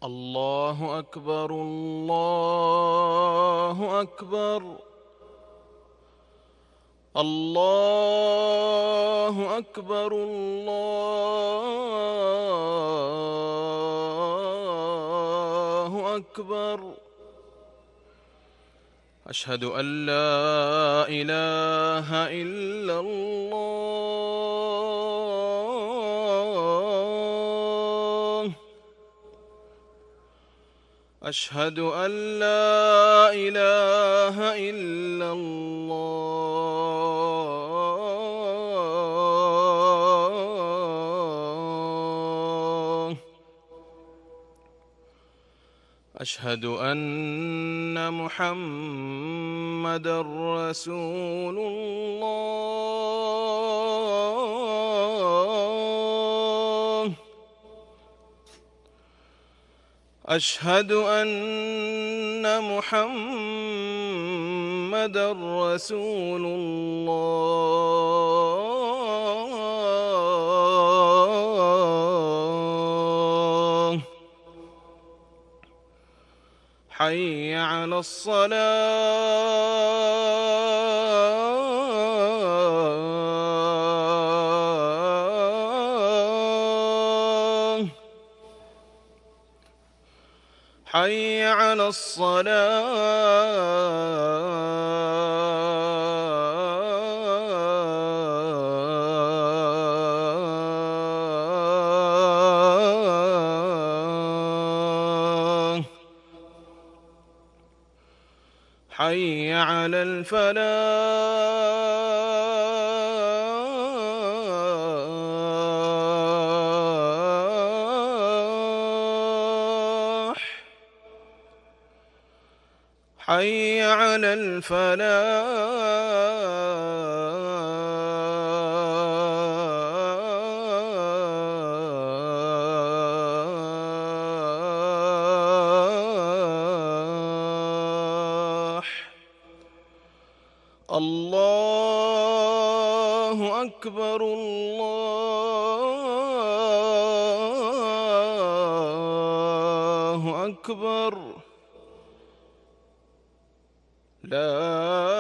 الله أكبر الله أكبر الله أكبر الله أكبر. أشهد أن لا إله إلا الله. أشهد أن لا إله إلا الله. أشهد أن محمدًا رسول الله. أشهد أن محمدًا رسول الله. حي على الصلاة. حي على الصلاة. حي على الفلاح. حي على الفلاح. الله أكبر الله أكبر. لا